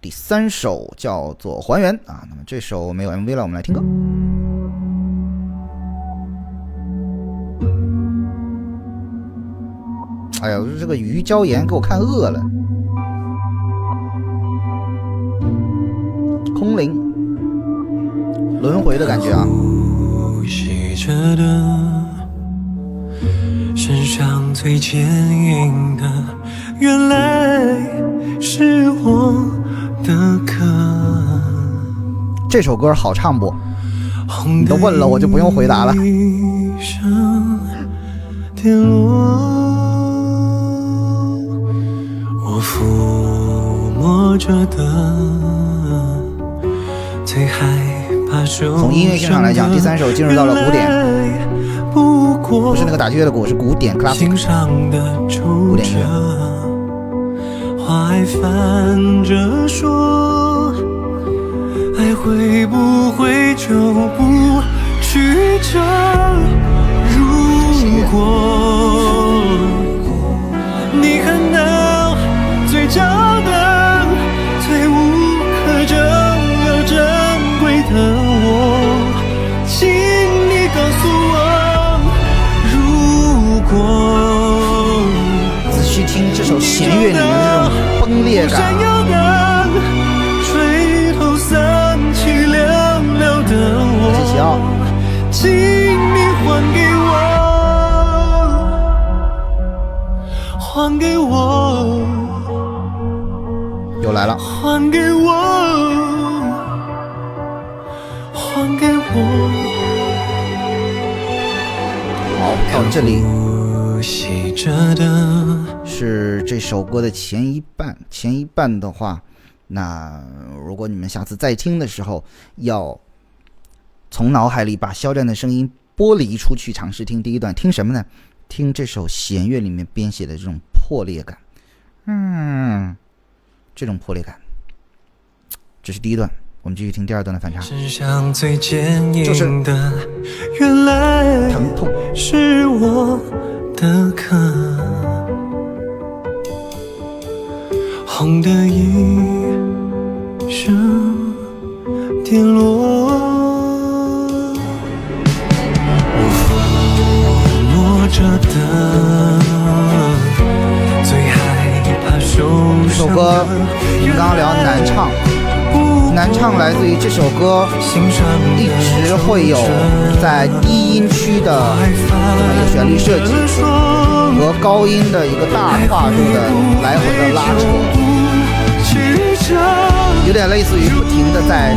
第3首叫做《还原》啊。那么这首没有 MV 了，我们来听歌。哎呀，这个鱼椒盐给我看饿了。空灵轮回的感觉啊。呼吸着的身上最坚硬的，原来是我的壳。这首歌好唱不？你都问了，我就不用回答了。跌落，我抚摸着的最害怕受伤。从音乐性上来讲，第3首进入到了古典，不是那个打击乐的鼓，是古典 classic 古典乐。话还反着说，爱会不会就不曲折？如果你看到最娇的、最无可救药珍贵的我，请你告诉我，如果仔细听这首弦乐里面的这种崩裂感啊，垂头丧气寥寥的我，请你还给我，还给我，又来了，还给我，还给我。好，到这里吸着的是这首歌的前一半。前一半的话，那如果你们下次再听的时候，要从脑海里把肖战的声音剥离出去，尝试听第一段。听什么呢？听这首弦乐里面编写的这种破裂感，这种破裂感。这是第一段，我们继续听第2段的反差。身上最坚硬的，原来疼痛是我的壳，红的一声跌落，我抚摸着的最害怕受伤的。这首歌我们刚刚聊难唱，难唱来自于这首歌一直会有在低音区的这么一个旋律设计和高音的一个大跨度的来回的拉扯，有点类似于不停的在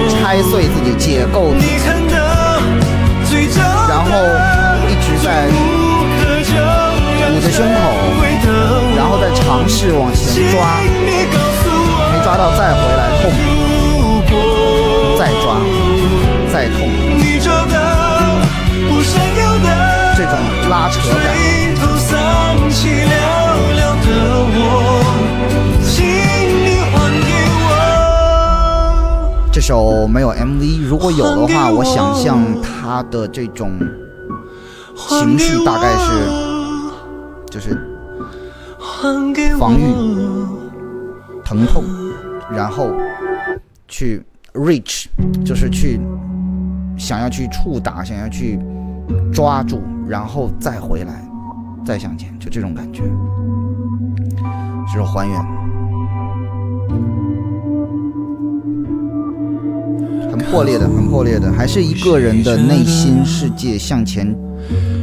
拆碎自己、解构自己，然后一直在捂着胸口，然后再尝试往前抓，没抓到再回来痛，再抓再痛，这种拉扯感。这首没有 MV， 如果有的话，我想象它的这种情绪大概是就是防御、疼痛，然后去 reach， 就是去想要去触达，想要去抓住，然后再回来，再向前，就这种感觉。这种还原，很破裂的，很破裂的，还是一个人的内心世界向前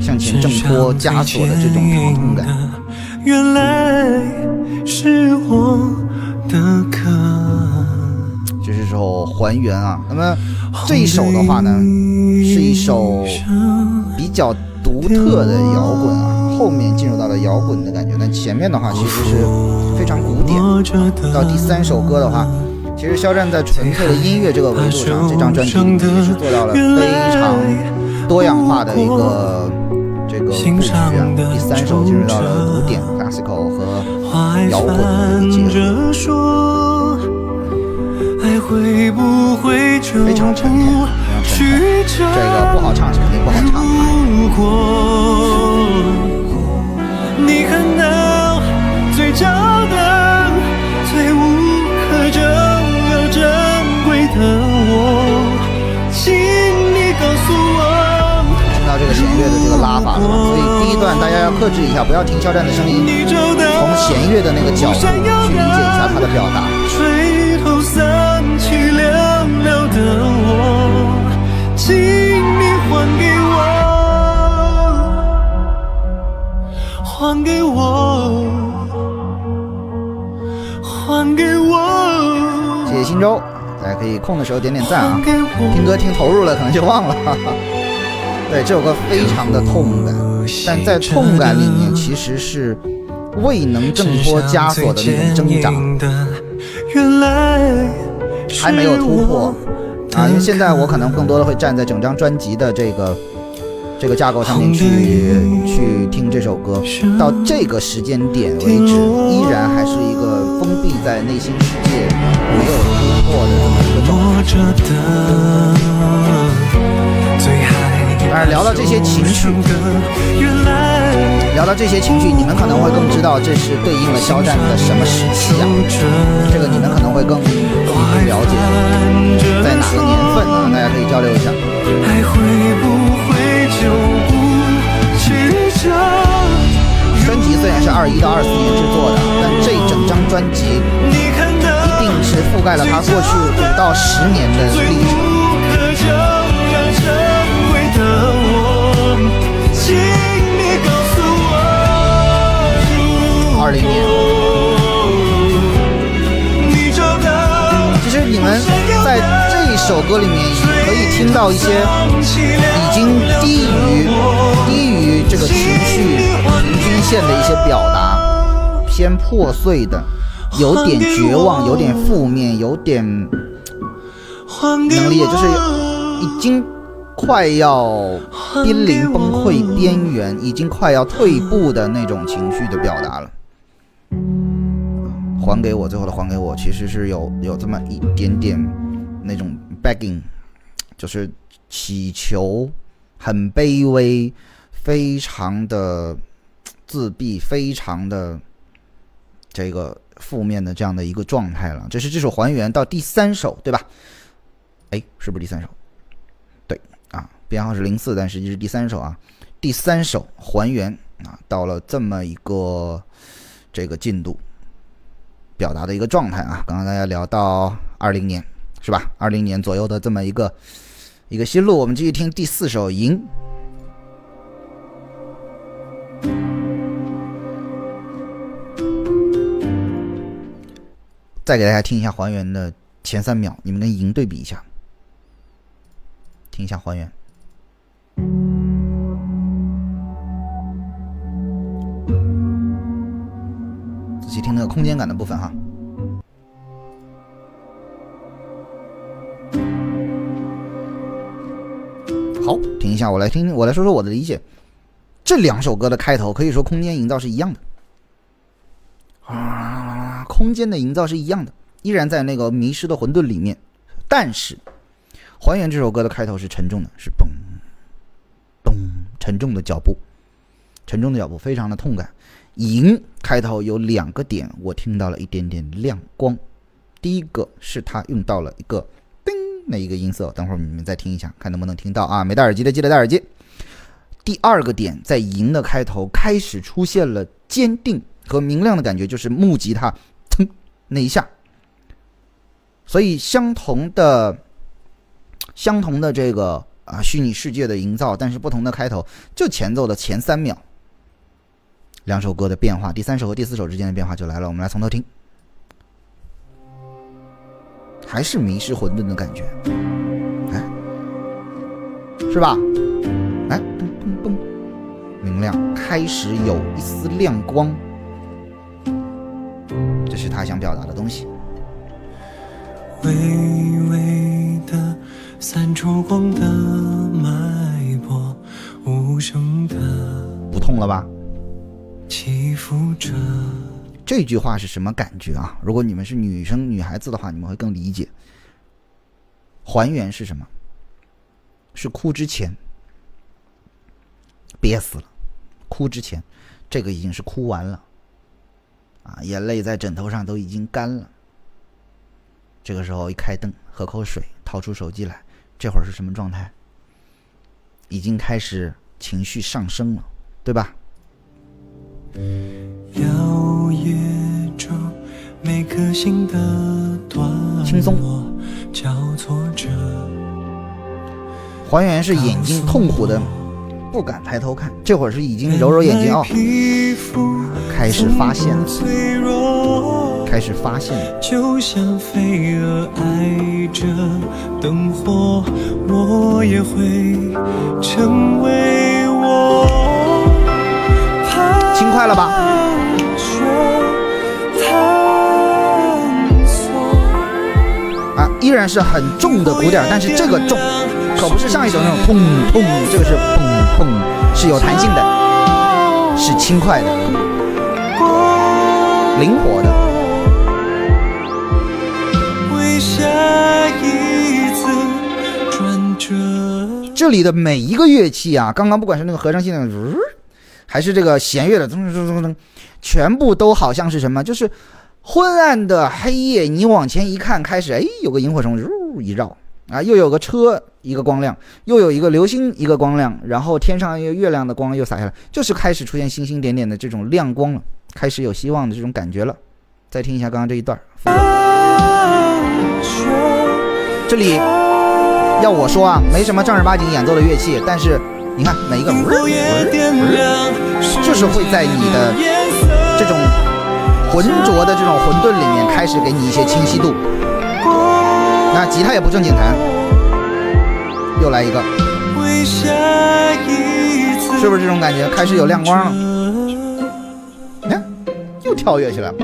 挣脱枷锁的这种疼痛感。原来是我的壳。这是首还原啊。那么这一首的话呢，是一首比较独特的摇滚啊，后面进入到了摇滚的感觉，但前面的话其实是非常古典。到第3首歌的话，其实肖战在纯粹的音乐这个维度上，这张专辑也是做到了非常多样化的一个这个布局啊。第3首进入到了古典 classical 和摇滚的一个结合，非常沉痛，非常沉痛。这个不好唱是肯定不好唱的。如果你看到最骄的、最无段大家要克制一下，不要听肖战的声音，从弦乐的那个角度去理解一下他的表达。垂头丧气寥寥的我，请你还给我，还给我，还给我。谢谢新周，大家可以空的时候点点赞啊！听歌听投入了，可能就忘了。对，这首歌非常的痛感，但在痛感里面其实是未能挣脱枷锁的那种挣扎，还没有突破啊！因为现在我可能更多的会站在整张专辑的这个架构上面去听这首歌，到这个时间点为止，依然还是一个封闭在内心世界没有突破的这么一个状态。当然，聊到这些情绪，你们可能会更知道这是对应了肖战的什么时期啊？这个你们可能会更了解，在哪个年份呢？大家可以交流一下。还会不会就不去找？专辑虽然是21到24年制作的，但这整张专辑一定是覆盖了他过去5到10年的历程。20年，其实你们在这一首歌里面可以听到一些已经低于这个情绪平均线的一些表达，偏破碎的，有点绝望，有点负面，有点能理解，就是已经快要濒临崩溃边缘，已经快要退步的那种情绪的表达了。还给我，最后的还给我，其实是有这么一点点那种 begging， 就是祈求，很卑微，非常的自闭，非常的这个负面的这样的一个状态了。这是这首还原到第3首，对吧？哎，是不是第3首？对啊，编号是04，但实际是第3首啊。第3首还原啊，到了这么一个这个进度表达的一个状态啊。刚刚大家聊到20年是吧？20年左右的这么一个心路，我们继续听第4首《赢》。再给大家听一下还原的前3秒，你们跟《赢》对比一下，听一下还原。仔细听那个空间感的部分哈。好，听一下，我来说说我的理解。这2首歌的开头可以说空间营造是一样的啊，空间的营造是一样的，依然在那个迷失的混沌里面。但是还原这首歌的开头是沉重的，是嘣咚沉重的脚步，非常的痛感。赢开头有2个点，我听到了一点点亮光。第一个是他用到了一个叮那一个音色，等会儿你们再听一下，看能不能听到啊？没戴耳机的记得戴耳机。第2个点，在赢的开头开始出现了坚定和明亮的感觉，就是木吉他腾那一下。所以相同的这个虚拟世界的营造，但是不同的开头，就前奏的前3秒。2首歌的变化，第3首和第4首之间的变化就来了，我们来从头听。还是迷失混沌的感觉，哎，是吧？哎，咚咚咚，明亮，开始有一丝亮光，这是他想表达的东西。微微的散出光的脉搏，无声的不痛了吧？起伏着。这句话是什么感觉啊？如果你们是女孩子的话，你们会更理解。还原是什么？是哭之前，憋死了，哭之前，这个已经是哭完了啊，眼泪在枕头上都已经干了。这个时候一开灯，喝口水，掏出手机来，这会儿是什么状态？已经开始情绪上升了，对吧？摇曳着每颗心的段落，轻松。交错着。还原是眼睛痛苦的不敢抬头看，这会儿是已经揉揉眼睛开始发现了，开始发现了。就像飞蛾爱着灯火，我也会成为我。轻快了吧？啊，依然是很重的鼓点，但是这个重可不是上一首那种砰砰，这个是砰砰，是有弹性的，是轻快的，灵活的。这里的每一个乐器啊，刚刚不管是那个合成器的还是这个弦乐的全部都好像是什么，就是昏暗的黑夜，你往前一看，开始有个萤火虫一绕啊，又有个车一个光亮，又有一个流星一个光亮，然后天上一个月亮的光又洒下来，就是开始出现星星点点的这种亮光了，开始有希望的这种感觉了。再听一下刚刚这一段，这里要我说啊，没什么正儿八经演奏的乐器，但是你看每一个就是会在你的这种浑浊的这种混沌里面开始给你一些清晰度。那吉他也不正经弹，又来一个，是不是这种感觉？开始有亮光了，你看又跳跃起来了，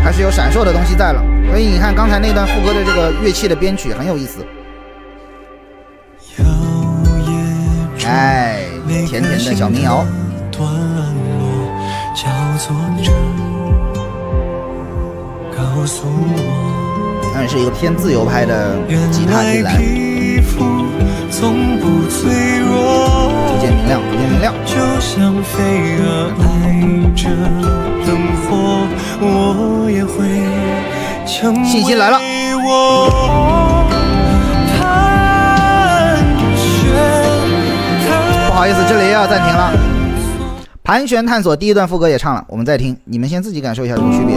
还是有闪烁的东西在了。所以你看刚才那段副歌的这个乐器的编曲很有意思。甜甜的小民谣，但是一个偏自由派的吉他进来，逐渐明亮，逐渐明亮。就像飞蛾爱着灯火，我也会信心来了。不好意思，这里要暂停了。盘旋探索第一段副歌也唱了，我们再听，你们先自己感受一下这个区别。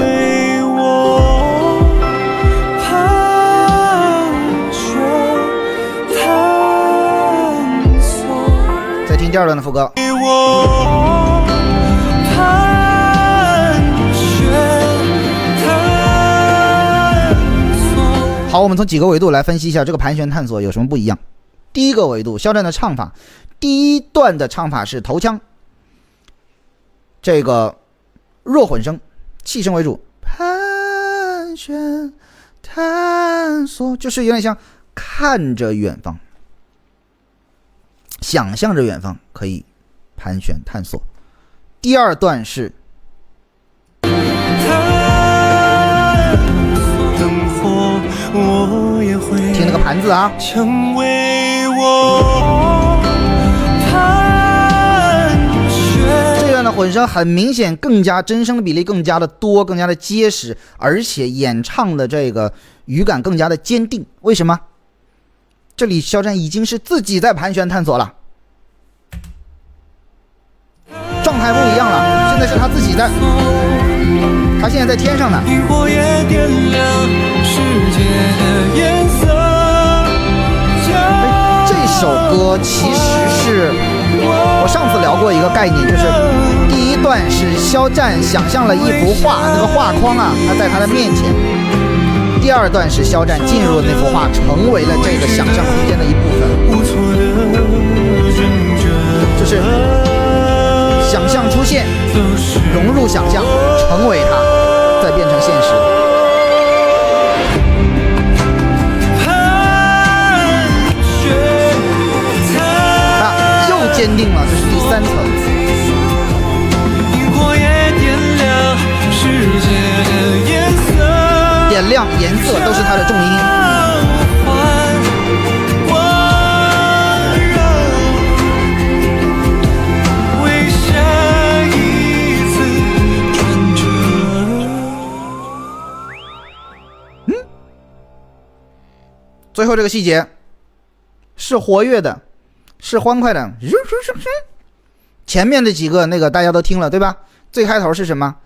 再听第二段的副歌。好，我们从几个维度来分析一下这个盘旋探索有什么不一样。第一个维度，肖战的唱法，第一段的唱法是头腔，这个弱混声，气声为主，盘旋探索，就是有点像看着远方，想象着远方，可以盘旋探索。第二段是听那个盘子啊，成为我。这段的混声很明显，更加真声的比例更加的多，更加的结实，而且演唱的这个语感更加的坚定。为什么？这里肖战已经是自己在盘旋探索了，状态不一样了，现在是他自己在，他现在在天上呢。萤火也点亮世界的颜色。这首歌其实是我上次聊过一个概念，就是第一段是肖战想象了一幅画，那个画框啊，他在他的面前；第二段是肖战进入了那幅画，成为了这个想象空间的一部分，就是想象出现，融入想象，成为它，再变成现实。又坚定了，这是第三层。点亮颜色都是它的重音。最后这个细节是活跃的，是欢快的。前面的几个那个大家都听了对吧？最开头是什么？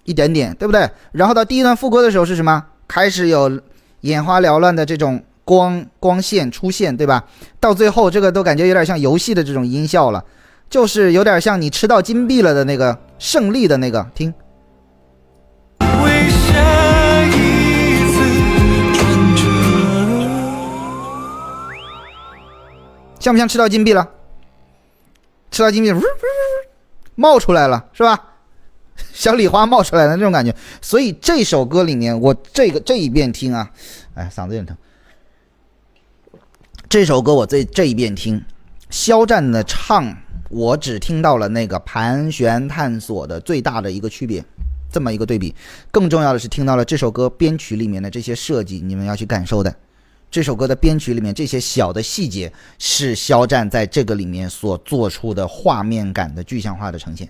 一点点，对不对？然后到第一段副歌的时候是什么？开始有眼花缭乱的这种光线出现，对吧？到最后这个都感觉有点像游戏的这种音效了，就是有点像你吃到金币了的那个胜利的那个，听。像不像吃到金币了？吃到金币冒出来了，是吧？小礼花冒出来的那种感觉。所以这首歌里面，我这一遍听啊，哎，嗓子有点疼。这首歌我这一遍听，肖战的唱，我只听到了那个盘旋探索的最大的一个区别，这么一个对比。更重要的是听到了这首歌编曲里面的这些设计，你们要去感受的。这首歌的编曲里面这些小的细节，是肖战在这个里面所做出的画面感的具象化的呈现。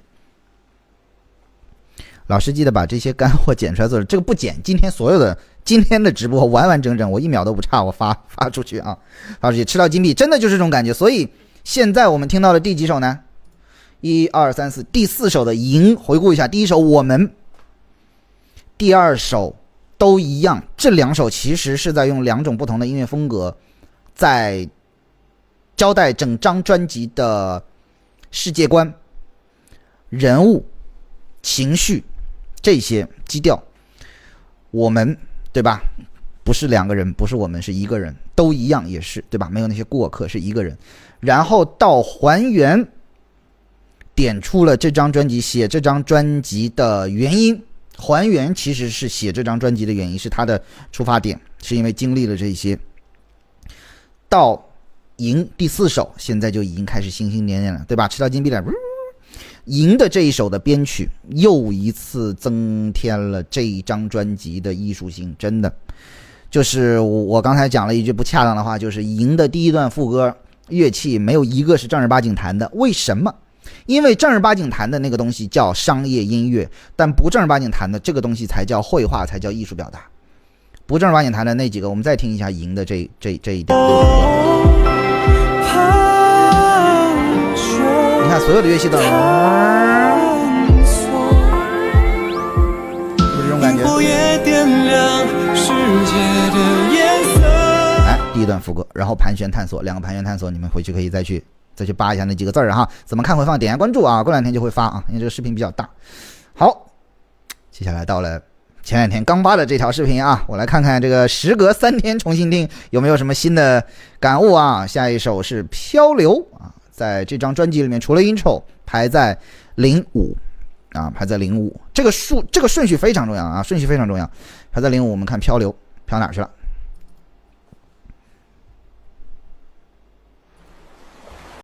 老师记得把这些干货剪出来做，这个不剪，今天的直播完完整整，我1秒都不差，我发出去啊，发出去。吃到金币真的就是这种感觉。所以现在我们听到了第几首呢？1、2、3、4，第4首的赢。回顾一下，第一首我们，第二首都一样。这2首其实是在用2种不同的音乐风格，在交代整张专辑的世界观、人物、情绪这些基调。我们对吧？不是2个人，不是我们，是1个人，都一样也是对吧？没有那些过客，是1个人。然后到还原，点出了这张专辑写这张专辑的原因。还原其实是写这张专辑的原因，是他的出发点，是因为经历了这些。到赢第4首，现在就已经开始心心念念了，对吧？吃到金币了。赢的这一首的编曲又一次增添了这一张专辑的艺术性，真的就是我刚才讲了一句不恰当的话，就是赢的第一段副歌乐器没有一个是正儿八经弹的。为什么？因为正儿八经弹的那个东西叫商业音乐，但不正儿八经弹的这个东西才叫绘画，才叫艺术表达。不正儿八经弹的那几个，我们再听一下赢的这一点。你看所有的乐器都不是这种感觉。哎，第一段副歌，然后盘旋探索，2个盘旋探索，你们回去可以再去扒一下那几个字哈。怎么看回放？点下关注啊，过2天就会发啊，因为这个视频比较大。好，接下来到了前2天刚发的这条视频啊，我来看看这个时隔3天重新听有没有什么新的感悟啊。下一首是漂流啊，在这张专辑里面除了 intro 排在05啊，排在05。这个顺序非常重要啊，顺序非常重要。排在05，我们看漂流飘哪去了？